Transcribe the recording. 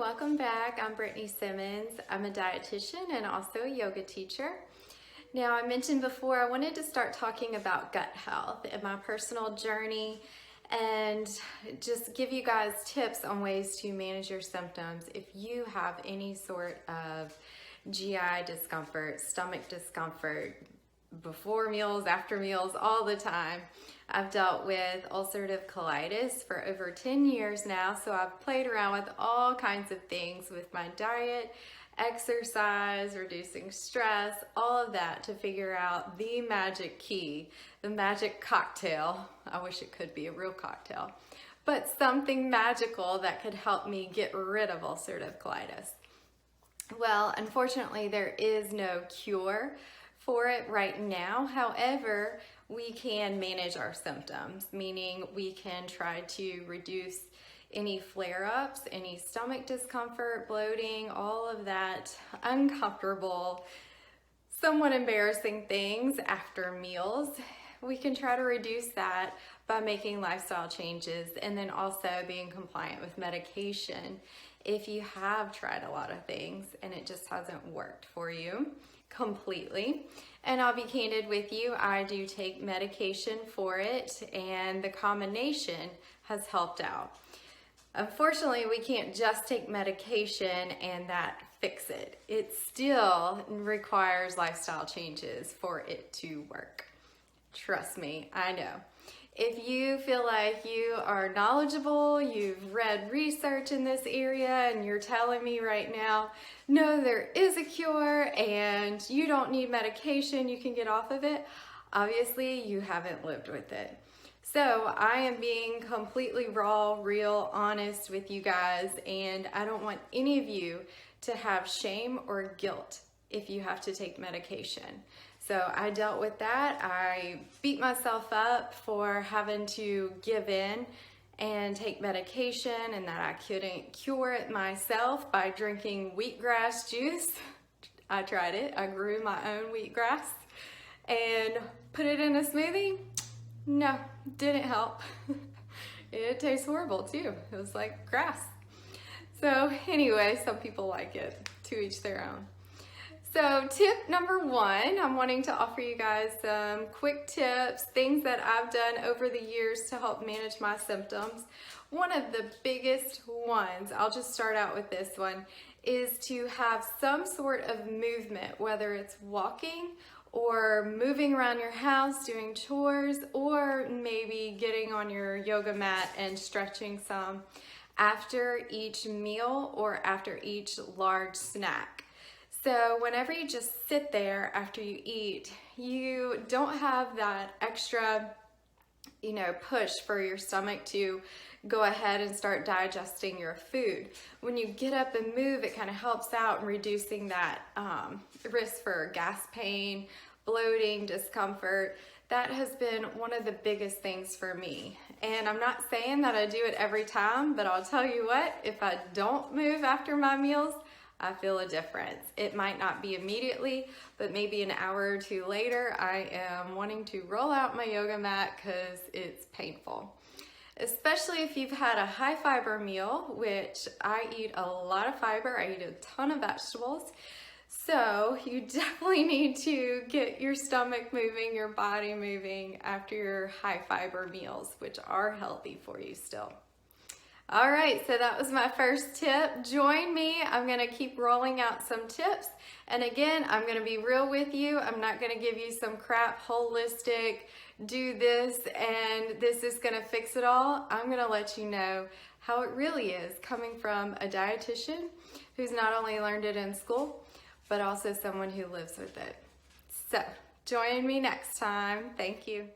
welcome back. I'm Brittany Simmons. I'm a dietitian and also a yoga teacher. Now, I mentioned before I wanted to start talking about gut health and my personal journey and just give you guys tips on ways to manage your symptoms if you have any sort of GI discomfort, stomach discomfort, before meals, after meals, all the time. I've dealt with ulcerative colitis for over 10 years now, so I've played around with all kinds of things with my diet, exercise, reducing stress, all of that to figure out the magic key, the magic cocktail. I wish it could be a real cocktail, but something magical that could help me get rid of ulcerative colitis. Well, unfortunately, there is no cure for it right now. However, we can manage our symptoms, meaning we can try to reduce any flare-ups, any stomach discomfort, bloating, all of that uncomfortable, somewhat embarrassing things after meals. We can try to reduce that by making lifestyle changes and then also being compliant with medication if you have tried a lot of things and it just hasn't worked for you completely. And I'll be candid with you, I do take medication for it and the combination has helped out. Unfortunately, we can't just take medication and that fix it. It still requires lifestyle changes for it to work. Trust me, I know. If you feel like you are knowledgeable, you've read research in this area, and you're telling me right now, no, there is a cure and you don't need medication, you can get off of it, obviously you haven't lived with it. So I am being completely raw, real, honest with you guys, and I don't want any of you to have shame or guilt if you have to take medication. So I dealt with that. I beat myself up for having to give in and take medication and that I couldn't cure it myself by drinking wheatgrass juice. I tried it. I grew my own wheatgrass and put it in a smoothie. No, didn't help. It tastes horrible too. It was like grass. So anyway, some people like it, to each their own. So tip number one, I'm wanting to offer you guys some quick tips, things that I've done over the years to help manage my symptoms. One of the biggest ones, I'll just start out with this one, is to have some sort of movement, whether it's walking or moving around your house, doing chores, or maybe getting on your yoga mat and stretching some after each meal or after each large snack. So whenever you just sit there after you eat, you don't have that extra, push for your stomach to go ahead and start digesting your food. When you get up and move, it kind of helps out in reducing that risk for gas pain, bloating, discomfort. That has been one of the biggest things for me. And I'm not saying that I do it every time, but I'll tell you what, if I don't move after my meals, I feel a difference. It might not be immediately, but maybe an hour or two later, I am wanting to roll out my yoga mat because it's painful. Especially if you've had a high fiber meal, which I eat a lot of fiber, I eat a ton of vegetables. So you definitely need to get your stomach moving, your body moving after your high fiber meals, which are healthy for you still. All right, so that was my first tip. Join me. I'm going to keep rolling out some tips. And again, I'm going to be real with you. I'm not going to give you some crap, holistic, do this, and this is going to fix it all. I'm going to let you know how it really is coming from a dietitian who's not only learned it in school, but also someone who lives with it. So join me next time. Thank you.